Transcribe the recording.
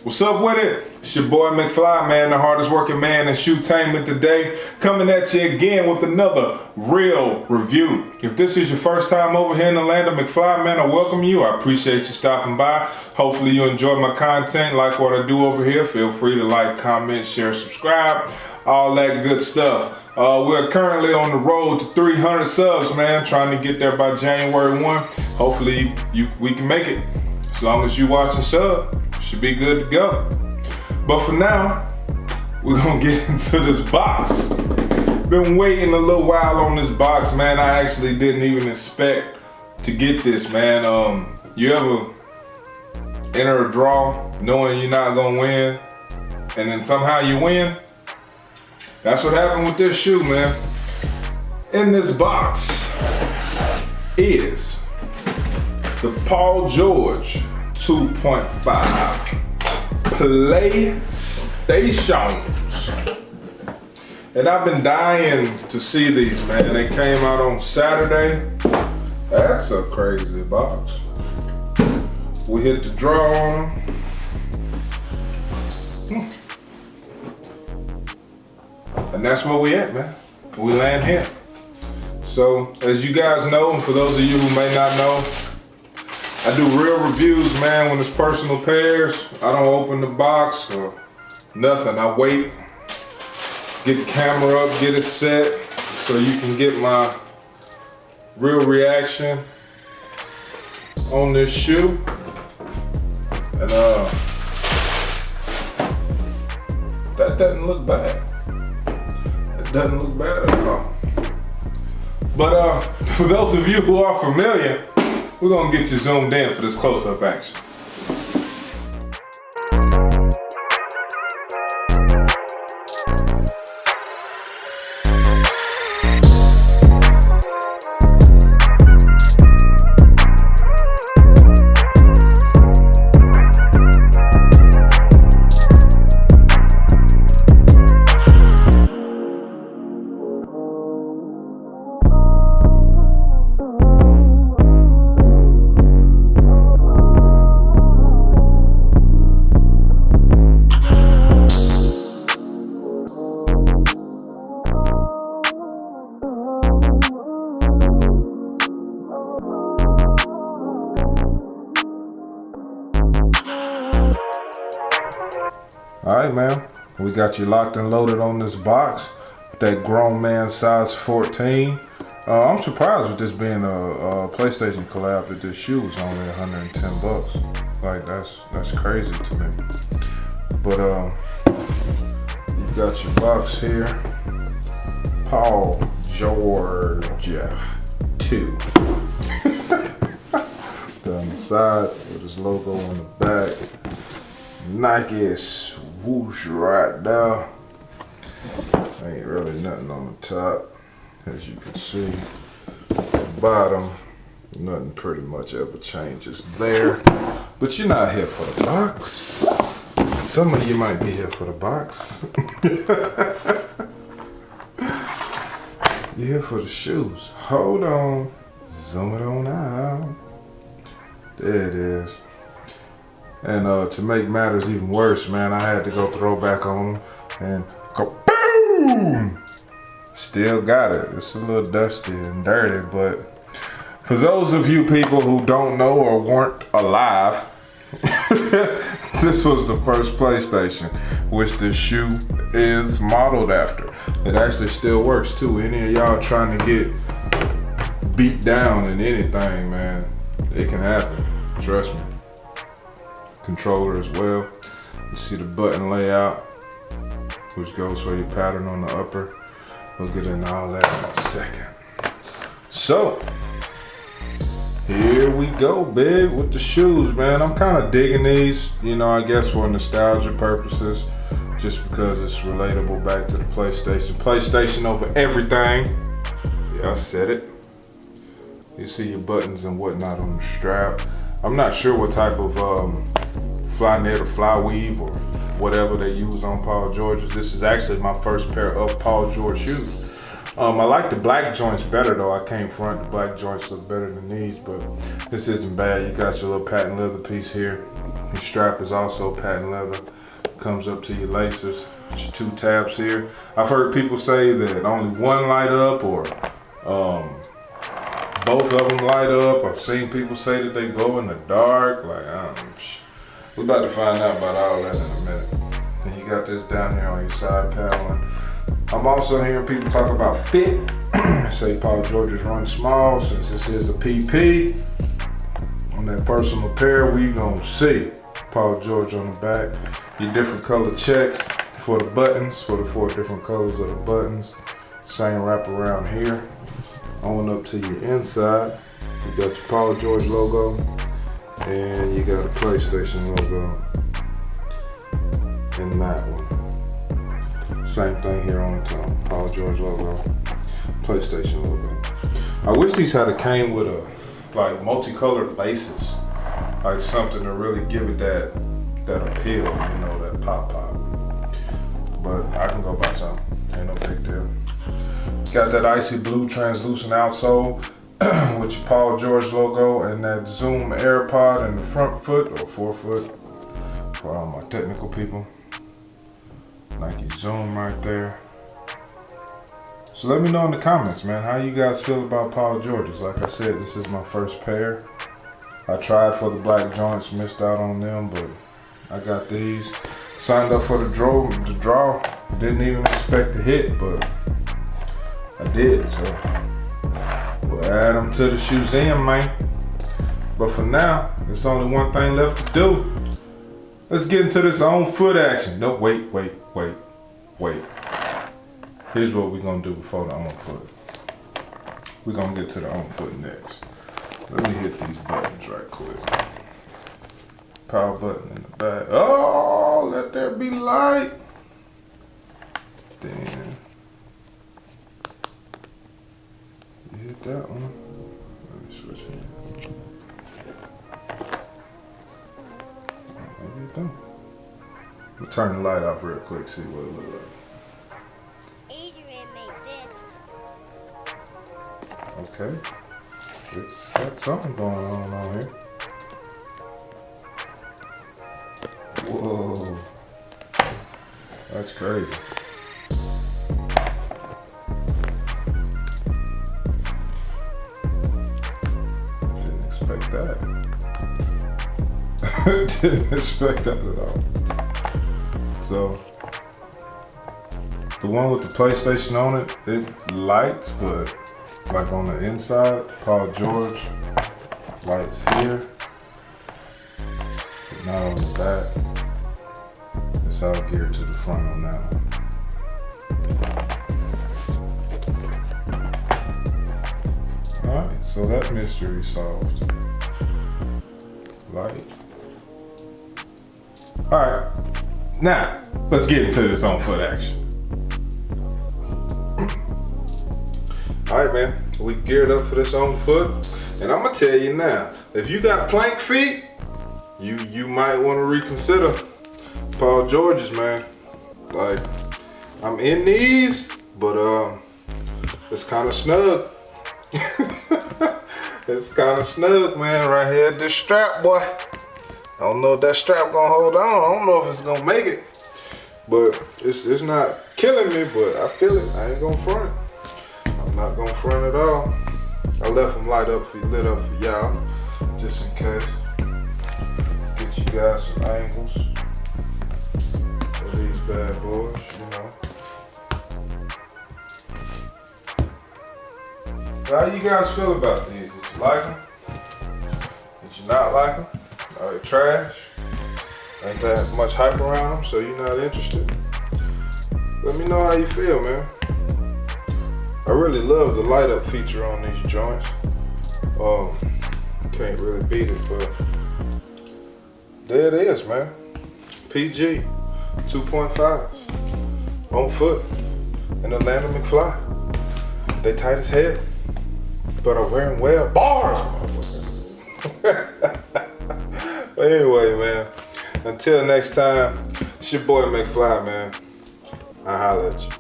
What's up with it? It's your boy McFly, man, the hardest working man in shoetainment today, coming at you again with another real review. If this is your first time over here in the land of McFly, man, I welcome you. I appreciate you stopping by. Hopefully you enjoy my content, like what I do over here. Feel free to like, comment, share, subscribe, all that good stuff. We're currently on the road to 300 subs, man, trying to get there by January 1. Hopefully we can make it. As long as you watch and sub, should be good to go. But for now, we're gonna get into this box. Been waiting a little while on this box, man. I actually didn't even expect to get this, man. You ever enter a draw knowing you're not gonna win, and then somehow you win? That's what happened with this shoe, man. In this box is the Paul George 2.5 Playstations. And I've been dying to see these, man. They came out on Saturday. That's a crazy box. We hit the draw on them. And that's where we at, man. We land here. So, as you guys know, and for those of you who may not know, I do real reviews, man, when it's personal pairs. I don't open the box or nothing. I wait, get the camera up, get it set, so you can get my real reaction on this shoe. And that doesn't look bad. It doesn't look bad at all. But for those of you who are familiar, we're gonna get you zoomed in for this close-up action. All right, man, we got you locked and loaded on this box. That grown man size 14. I'm surprised with this being a PlayStation collab that this shoe was only 110 bucks. Like, that's crazy to me. But you got your box here. Paul George 2. On the side with his logo on the back. Nike swoosh right there. Ain't really nothing on the top, as you can see. The bottom, nothing pretty much ever changes there. But you're not here for the box. Some of you might be here for the box. You're here for the shoes. Hold on, zoom it on out. There it is. And to make matters even worse, man, I had to go throw back on them and go boom! Still got it. It's a little dusty and dirty, but for those of you people who don't know or weren't alive, this was the first PlayStation, which this shoe is modeled after. It actually still works too. Any of y'all trying to get beat down in anything, man, it can happen. Trust me. Controller as well. You see the button layout, which goes for your pattern on the upper. We'll get into all that in a second. So, here we go, big, with the shoes, man. I'm kind of digging these, you know, I guess for nostalgia purposes, just because it's relatable back to the PlayStation. PlayStation over everything. Yeah, I said it. You see your buttons and whatnot on the strap. I'm not sure what type of fly knit or fly weave or whatever they use on Paul George's. This is actually my first pair of Paul George shoes. I like the black joints better though. I came front, the black joints look better than these, but this isn't bad. You got your little patent leather piece here. Your strap is also patent leather. Comes up to your laces. Your 2 tabs here. I've heard people say that only one light up or both of them light up. I've seen people say that they glow in the dark. Like, we're about to find out about all that in a minute. And you got this down here on your side paneling. I'm also hearing people talk about fit. Say Paul George's run small. Since this is a PP, on that personal pair, we gonna see Paul George on the back. Your different color checks for the buttons, for the 4 different colors of the buttons. Same wrap around here. On up to your inside, you got your Paul George logo, and you got a PlayStation logo in that one. Same thing here on the top, Paul George logo, PlayStation logo. I wish these had came with like multicolored laces, like something to really give it that appeal, you know, that pop. But I can go buy some, ain't no big deal. Got that icy blue translucent outsole with your Paul George logo and that Zoom AirPod in the front foot or forefoot for all my technical people. Nike Zoom right there. So let me know in the comments, man, how you guys feel about Paul George's. Like I said, this is my first pair. I tried for the black joints, missed out on them, but I got these. Signed up for the draw. Didn't even expect to hit, but I did, so we'll add them to the museum, man. But for now, there's only one thing left to do. Let's get into this on foot action. No, wait. Here's what we're gonna do before the on foot. We're gonna get to the on foot next. Let me hit these buttons right quick. Power button in the back. Oh, let there be light. Then you hit that one. Let me switch hands. Maybe it don't. Let me turn the light off real quick, see what it looks like. Aydrien made this. Okay. It's got something going on here. Whoa. That's crazy. Didn't expect that. Didn't expect that at all. So, the one with the PlayStation on it, it lights, but like on the inside, Paul George lights here, but not on the back. It's all geared to the front on that one. Alright, so that mystery solved. Light. Alright, now let's get into this on foot action. Alright, man, we geared up for this on foot, and I'm gonna tell you now, if you got plank feet, you might want to reconsider Paul George's, man. Like, I'm in these, but it's kind of snug. It's kind of snug, man, right here at this strap, boy. I don't know if that strap gonna hold on. I don't know if it's gonna make it, but it's not killing me, but I feel it. I ain't gonna front. I'm not gonna front at all. I left them lit up for y'all, just in case. Get you guys some angles of these bad boys, you know. How you guys feel about these? Did you like them? Did you not like them? Are they trash? Ain't that much hype around them, so you're not interested? Let me know how you feel, man. I really love the light up feature on these joints. Can't really beat it, but there it is, man. PG 2.5 on foot in the land of McFly. They tight as hell, but are wearing well. Bars, motherfucker. But anyway, man, until next time, it's your boy McFly, man. I holla at you.